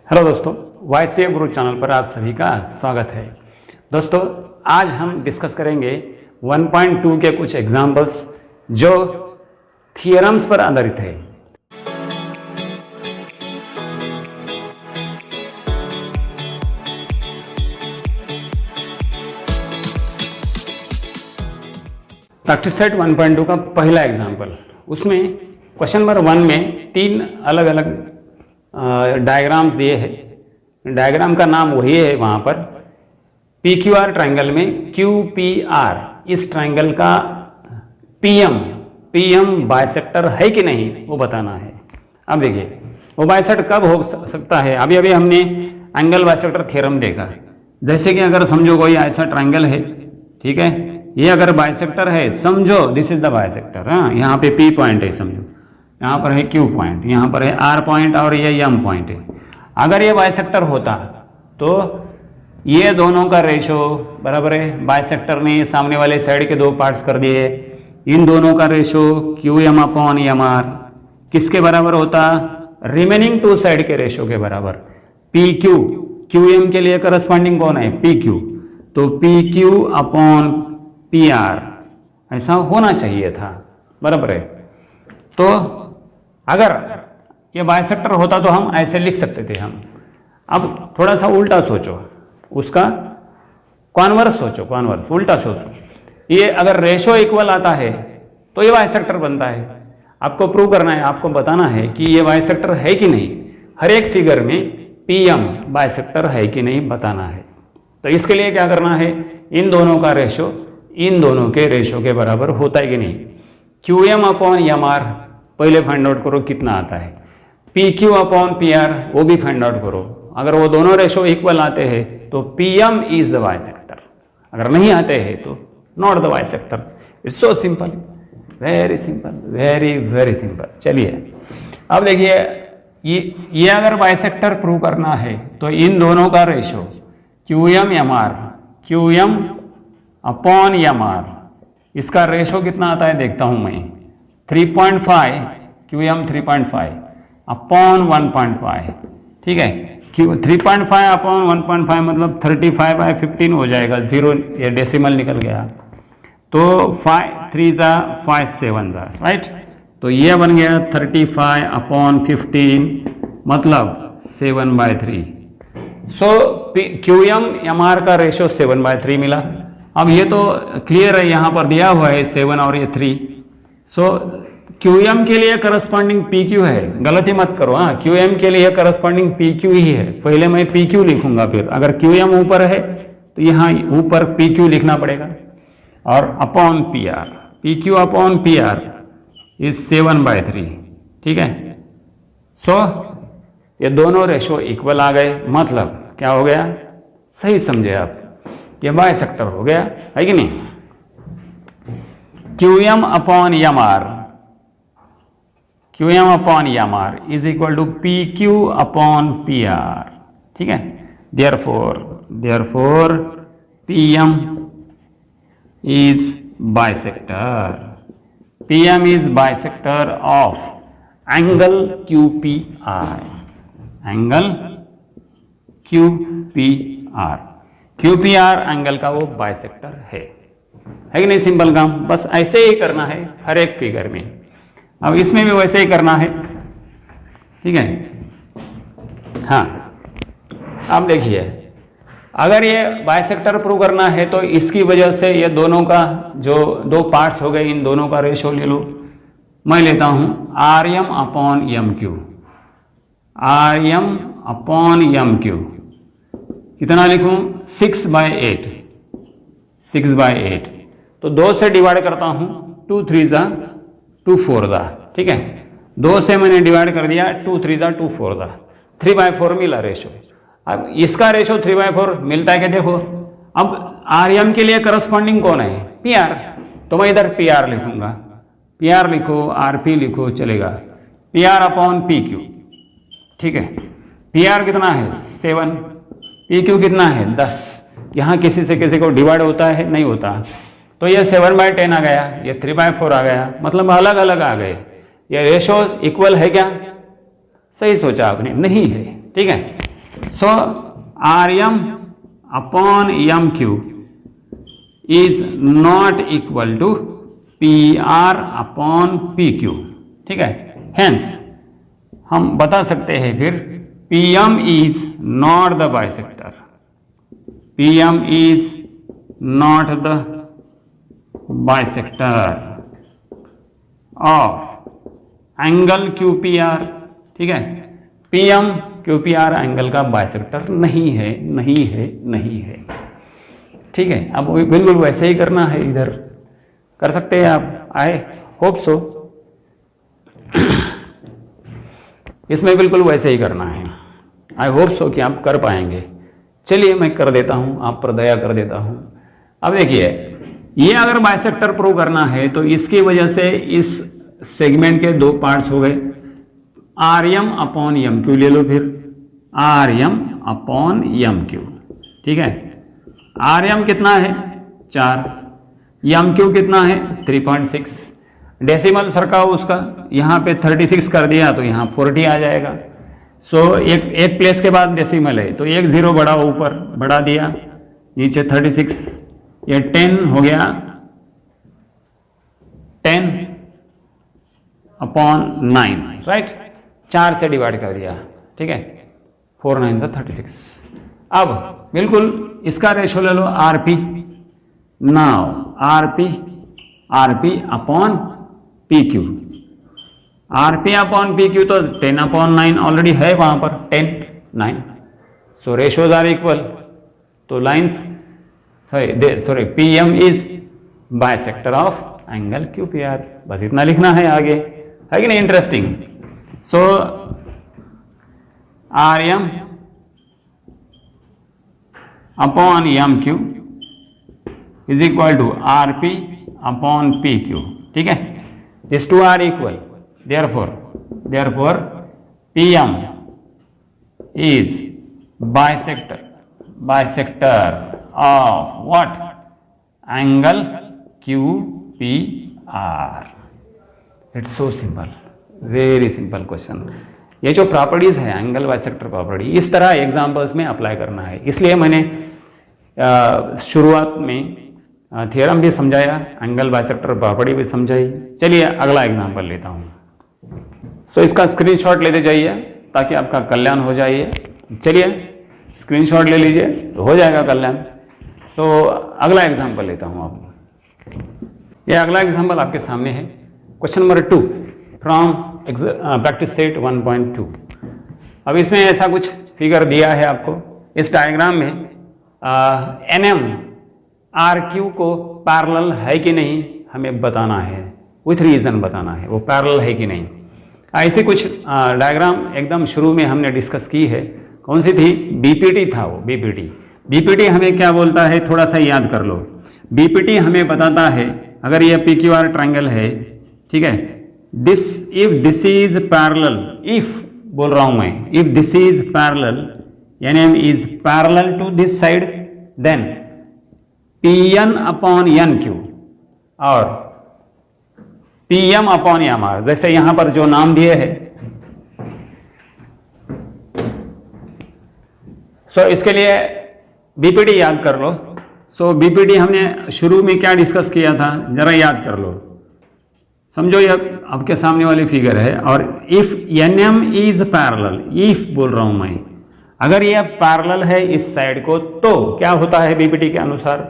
Hello दोस्तों, YCF गुरु channel पर आप सभी का स्वागत है। दोस्तों, आज हम डिस्कस करेंगे 1.2 के कुछ एग्जाम्पल्स जो थियरम्स पर आधारित है। प्रैक्टिस सेट 1.2 का पहला एग्जाम्पल, उसमें क्वेश्चन नंबर 1 में 3 अलग अलग डायग्राम्स दिए हैं। डायग्राम का नाम वही है वहाँ पर। PQR ट्रायंगल में QPR, इस ट्रायंगल का PM बाइसेक्टर है कि नहीं वो बताना है। अब देखिए वो बाइसेक्टर कब हो सकता है। अभी अभी हमने एंगल बाइसेक्टर थ्योरम देखा। जैसे कि अगर समझो कोई ऐसा ट्रायंगल है, ठीक है, ये अगर बाइसेक्टर है, समझो दिस इज द बाइसेक्टर। हाँ, यहाँ पे P पॉइंट है, समझो यहाँ पर है Q पॉइंट, यहाँ पर है R पॉइंट और ये M पॉइंट है। अगर ये बाइसेक्टर होता तो ये दोनों का रेशो बराबर है। बाइसेक्टर ने सामने वाले साइड के दो पार्ट्स कर दिए, इन दोनों का रेशो QM अपॉन MR किसके बराबर होता? रिमेनिंग टू साइड के रेशो के बराबर। PQ, QM के लिए करस्पॉन्डिंग कौन है? PQ, तो PQ अपॉन PR ऐसा होना चाहिए था, बराबर है। तो अगर ये बाइसेक्टर होता तो हम ऐसे लिख सकते थे हम। अब थोड़ा सा उल्टा सोचो, उसका कॉन्वर्स सोचो, कॉन्वर्स उल्टा सोचो। ये अगर रेशो इक्वल आता है तो ये बाइसेक्टर बनता है। आपको प्रूव करना है, आपको बताना है कि ये बाइसेक्टर है कि नहीं। हर एक फिगर में PM बाइसेक्टर है कि नहीं बताना है। तो इसके लिए क्या करना है, इन दोनों का रेशो इन दोनों के रेशो के बराबर होता है कि नहीं। QM अपॉन MR पहले फाइंड आउट करो कितना आता है। PQ अपॉन PR वो भी फाइंड आउट करो। अगर वो दोनों रेशो इक्वल आते हैं तो PM इज द बाइसेक्टर, अगर नहीं आते हैं तो not the bisector. It's so simple, very simple, very very simple. चलिए अब देखिए, ये अगर बाइसेक्टर प्रूव करना है तो इन दोनों का रेशो QM अपॉन MR, इसका रेशो कितना आता है देखता हूं मैं। 3.5 QM 3.5 अपॉन 1.5, ठीक है। 3.5 अपॉन 1.5 मतलब 35/15 हो जाएगा। 0 ये डेसिमल निकल गया तो 5 3 जा 5 7 जा, राइट। तो ये बन गया 35 अपॉन 15 मतलब 7/3। सो QM MR का रेशो 7/3 मिला। अब ये तो क्लियर है, यहाँ पर दिया हुआ है 7 और ये 3। सो QM के लिए करस्पॉन्डिंग PQ है, गलती मत करो। हाँ, QM के लिए करस्पॉन्डिंग PQ ही है। पहले मैं PQ लिखूंगा, फिर अगर QM ऊपर है तो यहाँ ऊपर PQ लिखना पड़ेगा और upon PR। PQ upon PR is 7/3, ठीक है। सो ये दोनों रेशो इक्वल आ गए, मतलब क्या हो गया? सही समझे आप, ये बाइसेक्टर हो गया, है कि नहीं। QM upon MR is equal to PQ upon PR, ठीक है। Therefore PM is bisector. PM is bisector of angle QPR, angle QPR angle का वो बाइसेक्टर है कि नहीं। सिंपल काम, बस ऐसे ही करना है हर एक फिगर में। अब इसमें भी वैसे ही करना है, ठीक है। हाँ, अब देखिए, अगर ये बाइसेक्टर प्रूव करना है तो इसकी वजह से ये दोनों का जो दो पार्ट्स हो गए, इन दोनों का रेशो ले लो। मैं लेता हूं RM upon MQ, RM upon MQ कितना लिखूं? 6/8, 6/8। तो 2 से डिवाइड करता हूं, 2 3 जा 2 4 जा, ठीक है। 2 से मैंने डिवाइड कर दिया, 2 3 जा 2 4 जा, 3/4 मिला रेशो। अब इसका रेशो 3/4 मिलता है कि देखो। अब RM के लिए करस्पॉन्डिंग कौन है? PR, तो मैं इधर PR लिखूंगा। PR लिखो, RP लिखो, चलेगा। PR अपॉन PQ, ठीक है। PR कितना है? 7, PQ कितना है? 10। यहाँ किसी से किसी को डिवाइड होता है? नहीं होता। तो ये 7/10 आ गया, ये 3/4 आ गया, मतलब अलग अलग आ गए। ये रेशो इक्वल है क्या? सही सोचा आपने, नहीं है, ठीक है। So R M upon M Q is not equal to P R upon P Q, ठीक है। हेंस हम बता सकते हैं फिर P M is not the bisector, P M is not the bisector of angle Q P R, ठीक है। P M Q P R angle का बाइसेक्टर नहीं है, नहीं है, नहीं है, ठीक है। अब बिल्कुल वैसे ही करना है, इधर कर सकते हैं आप, आई होप सो। इसमें बिल्कुल वैसे ही करना है, आई होप सो कि आप कर पाएंगे। चलिए मैं कर देता हूं, आप पर दया कर देता हूं। अब देखिए, ये अगर बाइसेक्टर प्रूव करना है तो इसकी वजह से इस सेगमेंट के दो पार्ट्स हो गए, R M upon M Q ले लो, फिर R M upon M Q, ठीक है। आर एम कितना है 4, एम क्यू कितना है 3.6, डेसिमल सरकाओ उसका, यहाँ पे 36 कर दिया तो यहाँ 40 आ जाएगा। सो एक प्लेस के बाद डेसिमल है तो एक जीरो बढ़ा, ऊपर बढ़ा दिया, नीचे 36, ये 10 हो गया, 10 अपॉन 9, राइट, 4 से डिवाइड कर दिया, ठीक है, 4 9 था 36। अब बिल्कुल इसका रेशो ले लो R P, now R P upon P Q, R P upon P Q तो 10 अपॉन 9 ऑलरेडी है वहां पर, 10 9, सो रेशोज आर इक्वल, तो lines sorry P M is bisector of angle Q P R, बस इतना लिखना है, आगे है कि नहीं interesting. So R M upon M Q is equal to R P upon P Q, ठीक है, this two are equal, therefore P M is bisector of what, angle Q P R. It's so simple, very simple question. ये जो properties है angle bisector property, इस तरह examples में apply करना है, इसलिए मैंने शुरुआत में थ्योरम भी समझाया, एंगल बाइसेक्टर प्रॉपर्टी भी समझाई। चलिए अगला एग्जांपल लेता हूँ। सो इसका स्क्रीनशॉट लेते जाइए ताकि आपका कल्याण हो जाए। चलिए स्क्रीनशॉट ले लीजिए तो हो जाएगा कल्याण। तो अगला एग्जांपल लेता हूँ आप। यह अगला एग्जांपल आपके सामने है, question number 2 from practice set 1.2। अब इसमें ऐसा कुछ फिगर दिया है आपको। इस डायग्राम में एन एम आर क्यू को पैरेलल है कि नहीं हमें बताना है, विथ रीजन बताना है वो पैरेलल है कि नहीं। ऐसे कुछ डायग्राम एकदम शुरू में हमने डिस्कस की है। कौन सी थी? बीपीटी था वो, बीपीटी हमें क्या बोलता है थोड़ा सा याद कर लो। बीपीटी हमें बताता है अगर ये पी क्यू आर ट्राइंगल है, ठीक है, if this is parallel, if बोल रहा हूं मैं, if this is parallel, N M is parallel to this side, then P N upon N Q और P M upon M R, जैसे यहां पर जो नाम दिए हैं। सो इसके लिए बीपीटी याद कर लो। सो बीपीटी हमने शुरू में क्या डिस्कस किया था जरा याद कर लो। समझो ये आपके सामने वाली फिगर है और if N M is parallel, if बोल रहा हूं मैं, अगर ये पैरेलल है इस साइड को तो क्या होता है बीपीटी के अनुसार।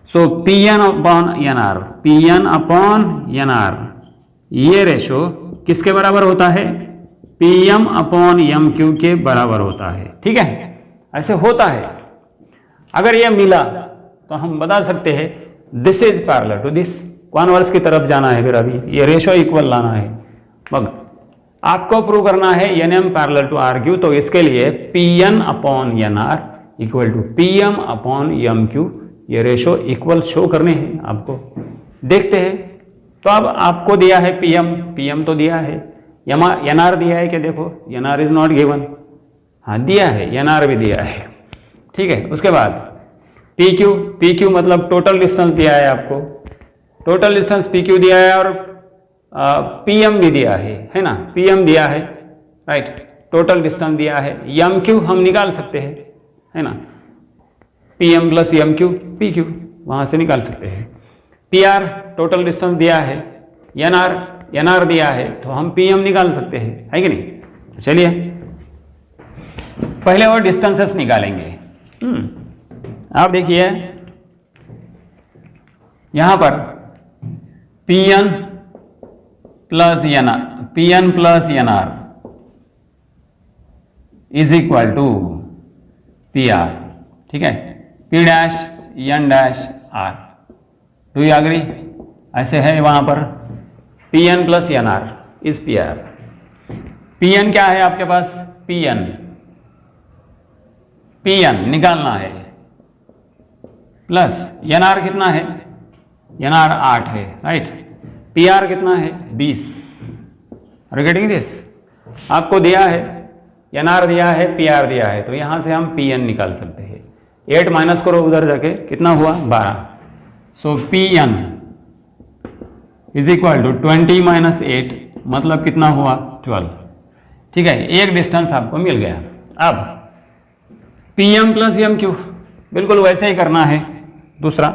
So P N upon N R, P N upon N R, ये रेशो किसके बराबर होता है? P M upon M Q के बराबर होता है। ठीक है, ऐसे होता है। अगर ये मिला तो हम बता सकते हैं this is parallel to this, converse की तरफ जाना है। फिर अभी ये रेशो इक्वल लाना है। मगर आपको प्रूव करना है N M parallel to R Q, तो इसके लिए P N upon N R equal to P M upon M Q, ये रेशो इक्वल शो करने हैं आपको। देखते हैं। तो अब आपको दिया है पी एम तो दिया है, एन आर दिया है कि देखो N R is not given, हाँ दिया है, एन आर भी दिया है। ठीक है, उसके बाद पी क्यू मतलब टोटल डिस्टेंस दिया है आपको, टोटल डिस्टेंस पी क्यू दिया है और पी एम भी दिया है ना, पी एम दिया है, राइट। टोटल डिस्टेंस दिया है, एम क्यू हम निकाल सकते हैं, है ना, P M plus M Q P Q, वहाँ से निकाल सकते हैं। पी आर टोटल डिस्टेंस दिया है, एन आर दिया है, तो हम पी एम निकाल सकते हैं, है कि नहीं। तो चलिए पहले और डिस्टेंसेस निकालेंगे। आप देखिए यहां पर P N plus N R is equal to P R, ठीक है, P dash N dash R, do you agree. ऐसे है वहां पर P N plus N R is P R. P N क्या है आपके पास, पी एन निकालना है, प्लस एन आर कितना है, एन आर 8 है, राइट। पी आर कितना है 20। आर गेटिंग दिस, आपको दिया है एन आर दिया है, पी आर दिया है, तो यहां से हम पी एन निकाल सकते हैं। 8 माइनस करो उधर जाके, कितना हुआ 12। So P N is equal to 20 minus 8, मतलब कितना हुआ 12, ठीक है। एक डिस्टेंस आपको मिल गया। अब P M plus M Q बिल्कुल वैसे ही करना है दूसरा,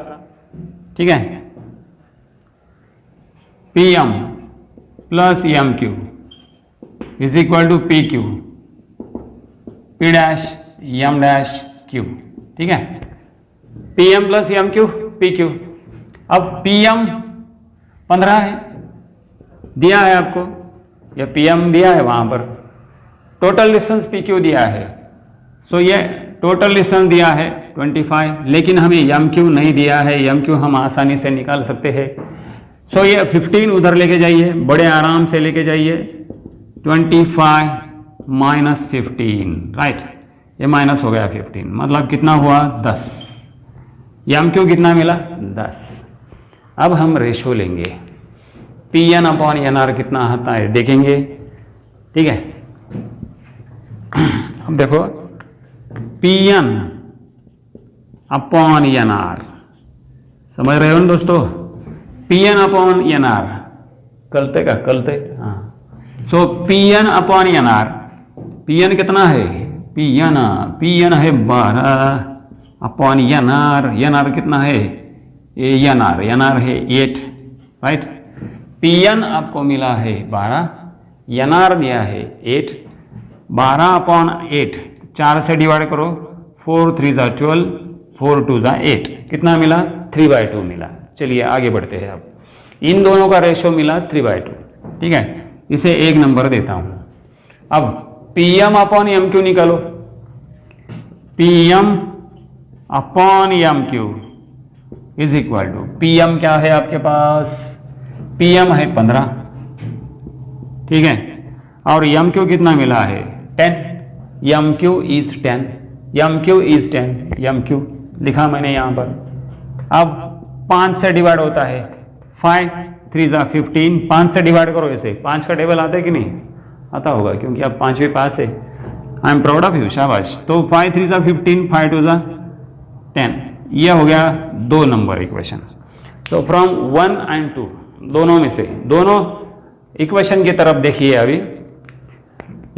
ठीक है, P M plus M Q is equal to P Q, P dash M dash Q, ठीक है, P M plus M Q P Q. अब पी एम 15 है, दिया है आपको, या पी एम दिया है वहां पर, टोटल डिस्टेंस पी क्यू दिया है, सो ये टोटल डिस्टेंस दिया है 25, लेकिन हमें एम क्यू नहीं दिया है, एम क्यू हम आसानी से निकाल सकते हैं। सो ये 15 उधर लेके जाइए, बड़े आराम से लेके जाइए, 25 माइनस 15, राइट, ये माइनस हो गया 15, मतलब कितना हुआ 10। एम क्यू कितना मिला 10। अब हम रेशो लेंगे, P N upon N R कितना आता है देखेंगे, ठीक है। अब देखो P N upon N R, समझ रहे हो ना दोस्तों, P N upon N R, कलते का कलते, हाँ। So P N upon N R, P N कितना है, पी एन है 12 अपॉन एन आर कितना है, एन आर है 8, राइट। पी एन आपको मिला है 12, एन आर दिया है 8, 12 अपॉन 8 4 से डिवाइड करो, 4 3 ज़ा 12, 4 2 ज़ा 8, कितना मिला 3/2 मिला। चलिए आगे बढ़ते हैं। अब इन दोनों का रेशो मिला 3/2, ठीक है, इसे एक नंबर देता हूं। अब P M upon M Q निकालो, P M upon M Q is equal to, P M क्या है आपके पास, पी एम है 15, ठीक है, और एम क्यू कितना मिला है 10, M Q is 10, M Q is 10, M Q लिखा मैंने यहाँ पर। अब 5 से डिवाइड होता है, 5 3 ज़ा 15, 5 से डिवाइड करो इसे, 5 का टेबल आता है कि नहीं, आता होगा क्योंकि आप 5वें पास है, I am proud of you, शाबाश। तो 5 3 ज़ा 15, 5 2 ज़ा 10, यह हो गया 2 number equation. So from 1 and 2 दोनों में से, दोनों इक्वेशन की तरफ देखिए। अभी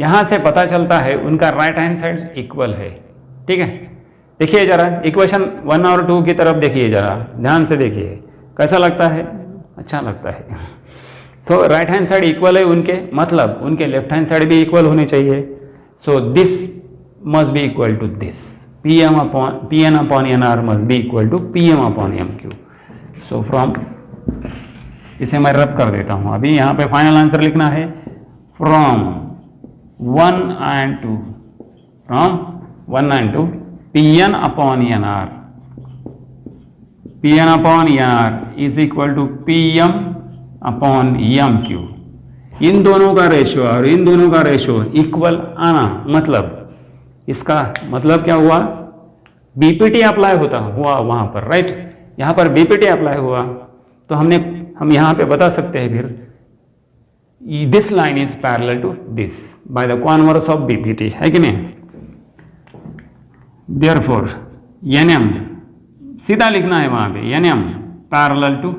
यहां से पता चलता है उनका राइट हैंड साइड इक्वल है, ठीक है। देखिए जरा इक्वेशन 1 और 2 की तरफ देखिए, जरा ध्यान से देखिए, कैसा लगता है, अच्छा लगता है। So right hand side equal है उनके, मतलब उनके लेफ्ट हैंड साइड भी इक्वल होने चाहिए। So this must be equal to this, P N upon N R must be equal to P M upon M Q. So from, इसे मैं रब कर देता हूं, अभी यहां पे फाइनल आंसर लिखना है, from 1 and 2, from 1 and 2 P N upon N R, P N upon N R is equal to P M upon M Q. इन दोनों का रेशो और इन दोनों का रेशो इक्वल आना, मतलब इसका मतलब क्या हुआ, बीपीटी अप्लाई होता हुआ वहां पर, राइट। यहां पर बीपीटी अप्लाई हुआ तो हम यहां पे बता सकते हैं फिर this line is parallel to this by the converse of BPT, है कि नहीं। देयरफॉर एनएम सीधा लिखना है वहां पे, NM parallel to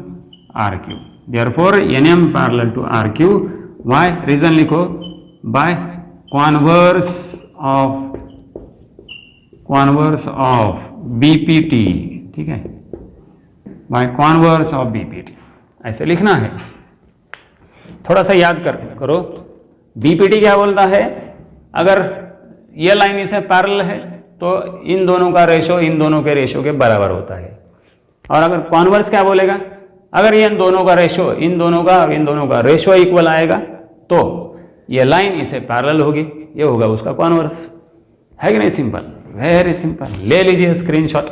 R Q, therefore NM parallel to R Q. Why reason लिखो, बाय कॉन्वर्स ऑफ बीपीटी, ठीक है, बाय कॉन्वर्स ऑफ बीपीटी, ऐसे लिखना है। थोड़ा सा याद करो, बीपीटी क्या बोलता है, अगर ये लाइन इसे पैरेलल है तो इन दोनों का रेशो इन दोनों के रेशो के बराबर होता है। और अगर कॉन्वर्स क्या बोलेगा, अगर ये इन दोनों का रेशो इन दोनों का और इन दोनों का रेशो इक्वल आएगा तो ये लाइन इसे पैरेलल होगी, ये होगा उसका कॉन्वर्स। है कि नहीं? Simple, very simple. ले लीजिए स्क्रीनशॉट,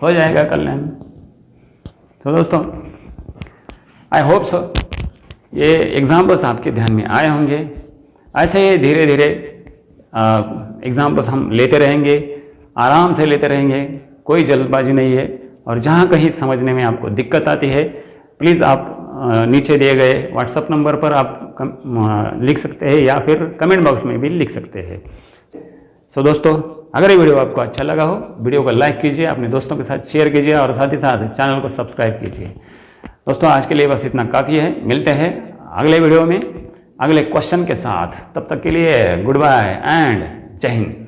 हो जाएगा कल्याण। तो दोस्तों आई होप सो ये एग्जाम्पल्स आपके ध्यान में आए होंगे। ऐसे ही धीरे धीरे एग्जाम्पल्स हम लेते रहेंगे, आराम से लेते रहेंगे, कोई जल्दबाजी नहीं है। और जहाँ कहीं समझने में आपको दिक्कत आती है, प्लीज़ आप नीचे दिए गए व्हाट्सएप नंबर पर आप लिख सकते हैं या फिर कमेंट बॉक्स में भी लिख सकते हैं। सो दोस्तों, अगर ये वीडियो आपको अच्छा लगा हो, वीडियो को लाइक कीजिए, अपने दोस्तों के साथ शेयर कीजिए और साथ ही साथ चैनल को सब्सक्राइब कीजिए। दोस्तों आज के लिए बस इतना काफ़ी है। मिलते हैं अगले वीडियो में अगले क्वेश्चन के साथ। तब तक के लिए गुड बाय एंड जय हिंद।